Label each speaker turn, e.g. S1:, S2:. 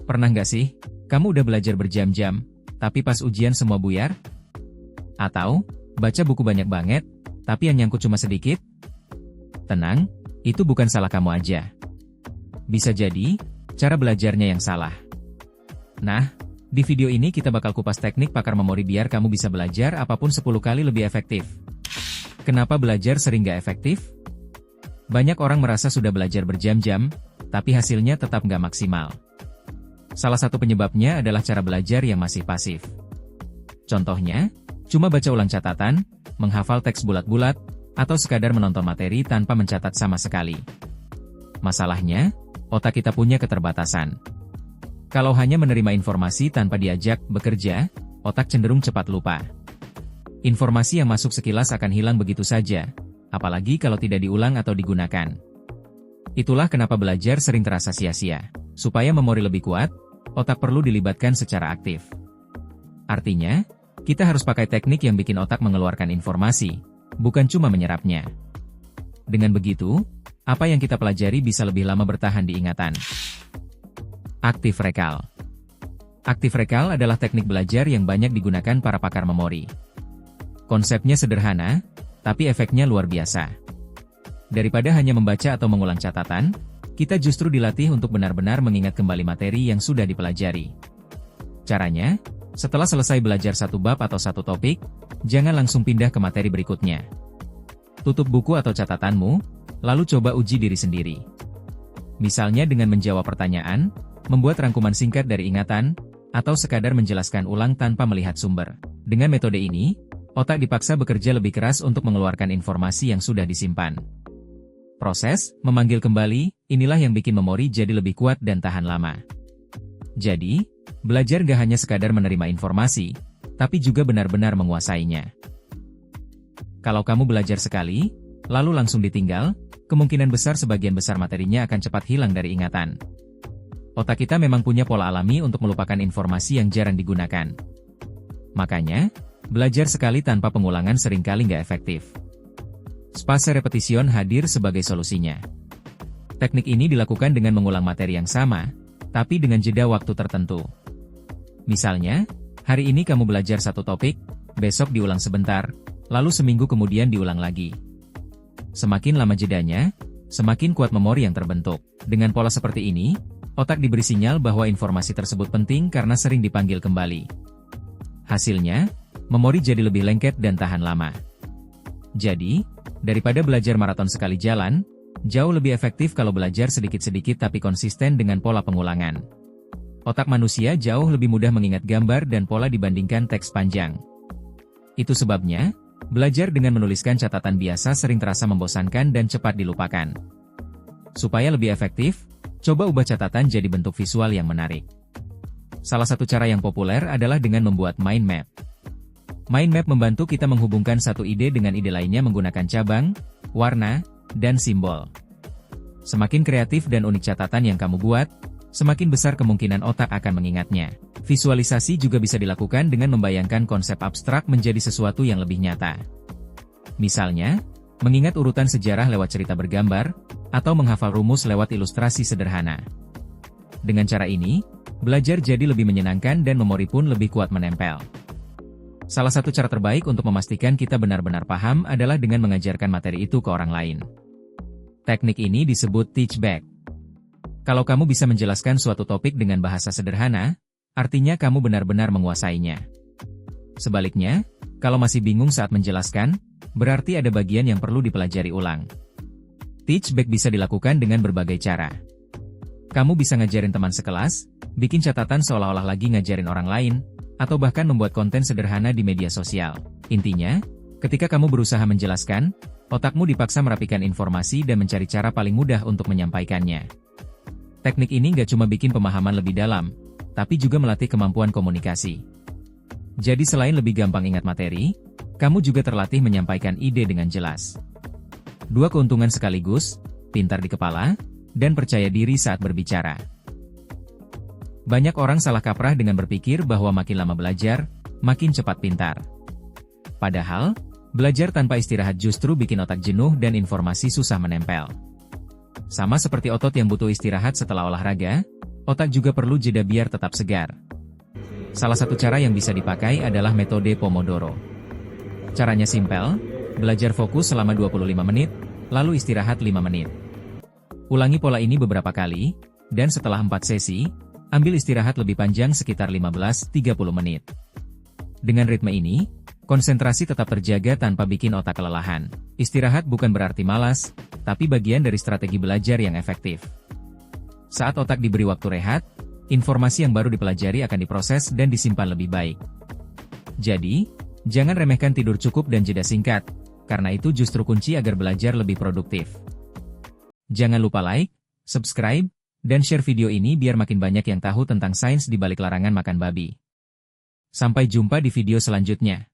S1: Pernah nggak sih, kamu udah belajar berjam-jam, tapi pas ujian semua buyar? Atau, baca buku banyak banget, tapi yang nyangkut cuma sedikit? Tenang, itu bukan salah kamu aja. Bisa jadi, cara belajarnya yang salah. Nah, di video ini kita bakal kupas teknik pakar memori biar kamu bisa belajar apapun 10 kali lebih efektif. Kenapa belajar sering nggak efektif? Banyak orang merasa sudah belajar berjam-jam, tapi hasilnya tetap nggak maksimal. Salah satu penyebabnya adalah cara belajar yang masih pasif. Contohnya, cuma baca ulang catatan, menghafal teks bulat-bulat, atau sekadar menonton materi tanpa mencatat sama sekali. Masalahnya, otak kita punya keterbatasan. Kalau hanya menerima informasi tanpa diajak bekerja, otak cenderung cepat lupa. Informasi yang masuk sekilas akan hilang begitu saja, apalagi kalau tidak diulang atau digunakan. Itulah kenapa belajar sering terasa sia-sia. Supaya memori lebih kuat, otak perlu dilibatkan secara aktif. Artinya, kita harus pakai teknik yang bikin otak mengeluarkan informasi, bukan cuma menyerapnya. Dengan begitu, apa yang kita pelajari bisa lebih lama bertahan di ingatan. Aktif rekal. Aktif rekal adalah teknik belajar yang banyak digunakan para pakar memori. Konsepnya sederhana, tapi efeknya luar biasa. Daripada hanya membaca atau mengulang catatan, kita justru dilatih untuk benar-benar mengingat kembali materi yang sudah dipelajari. Caranya, setelah selesai belajar satu bab atau satu topik, jangan langsung pindah ke materi berikutnya. Tutup buku atau catatanmu, lalu coba uji diri sendiri. Misalnya dengan menjawab pertanyaan, membuat rangkuman singkat dari ingatan, atau sekadar menjelaskan ulang tanpa melihat sumber. Dengan metode ini, otak dipaksa bekerja lebih keras untuk mengeluarkan informasi yang sudah disimpan. Proses memanggil kembali, inilah yang bikin memori jadi lebih kuat dan tahan lama. Jadi, belajar gak hanya sekadar menerima informasi, tapi juga benar-benar menguasainya. Kalau kamu belajar sekali, lalu langsung ditinggal, kemungkinan besar sebagian besar materinya akan cepat hilang dari ingatan. Otak kita memang punya pola alami untuk melupakan informasi yang jarang digunakan. Makanya, belajar sekali tanpa pengulangan seringkali nggak efektif. Spase repetition hadir sebagai solusinya. Teknik ini dilakukan dengan mengulang materi yang sama, tapi dengan jeda waktu tertentu. Misalnya, hari ini kamu belajar satu topik, besok diulang sebentar, lalu seminggu kemudian diulang lagi. Semakin lama jedanya, semakin kuat memori yang terbentuk. Dengan pola seperti ini, otak diberi sinyal bahwa informasi tersebut penting karena sering dipanggil kembali. Hasilnya, memori jadi lebih lengket dan tahan lama. Jadi, daripada belajar maraton sekali jalan, jauh lebih efektif kalau belajar sedikit-sedikit tapi konsisten dengan pola pengulangan. Otak manusia jauh lebih mudah mengingat gambar dan pola dibandingkan teks panjang. Itu sebabnya, belajar dengan menuliskan catatan biasa sering terasa membosankan dan cepat dilupakan. Supaya lebih efektif, coba ubah catatan jadi bentuk visual yang menarik. Salah satu cara yang populer adalah dengan membuat mind map. Mind map membantu kita menghubungkan satu ide dengan ide lainnya menggunakan cabang, warna, dan simbol. Semakin kreatif dan unik catatan yang kamu buat, semakin besar kemungkinan otak akan mengingatnya. Visualisasi juga bisa dilakukan dengan membayangkan konsep abstrak menjadi sesuatu yang lebih nyata. Misalnya, mengingat urutan sejarah lewat cerita bergambar, atau menghafal rumus lewat ilustrasi sederhana. Dengan cara ini, belajar jadi lebih menyenangkan dan memori pun lebih kuat menempel. Salah satu cara terbaik untuk memastikan kita benar-benar paham adalah dengan mengajarkan materi itu ke orang lain. Teknik ini disebut teach back. Kalau kamu bisa menjelaskan suatu topik dengan bahasa sederhana, artinya kamu benar-benar menguasainya. Sebaliknya, kalau masih bingung saat menjelaskan, berarti ada bagian yang perlu dipelajari ulang. Teach back bisa dilakukan dengan berbagai cara. Kamu bisa ngajarin teman sekelas, bikin catatan seolah-olah lagi ngajarin orang lain, atau bahkan membuat konten sederhana di media sosial. Intinya, ketika kamu berusaha menjelaskan, otakmu dipaksa merapikan informasi dan mencari cara paling mudah untuk menyampaikannya. Teknik ini nggak cuma bikin pemahaman lebih dalam, tapi juga melatih kemampuan komunikasi. Jadi selain lebih gampang ingat materi, kamu juga terlatih menyampaikan ide dengan jelas. Dua keuntungan sekaligus, pintar di kepala, dan percaya diri saat berbicara. Banyak orang salah kaprah dengan berpikir bahwa makin lama belajar, makin cepat pintar. Padahal, belajar tanpa istirahat justru bikin otak jenuh dan informasi susah menempel. Sama seperti otot yang butuh istirahat setelah olahraga, Otak juga perlu jeda biar tetap segar. Salah satu cara yang bisa dipakai adalah metode Pomodoro. Caranya simpel, belajar fokus selama 25 menit, lalu istirahat 5 menit. Ulangi pola ini beberapa kali, dan setelah 4 sesi, ambil istirahat lebih panjang sekitar 15-30 menit. Dengan ritme ini, konsentrasi tetap terjaga tanpa bikin otak kelelahan. Istirahat bukan berarti malas, tapi bagian dari strategi belajar yang efektif. Saat otak diberi waktu rehat, informasi yang baru dipelajari akan diproses dan disimpan lebih baik. Jadi, jangan remehkan tidur cukup dan jeda singkat, karena itu justru kunci agar belajar lebih produktif. Jangan lupa like, subscribe, dan share video ini biar makin banyak yang tahu tentang sains di balik larangan makan babi. Sampai jumpa di video selanjutnya.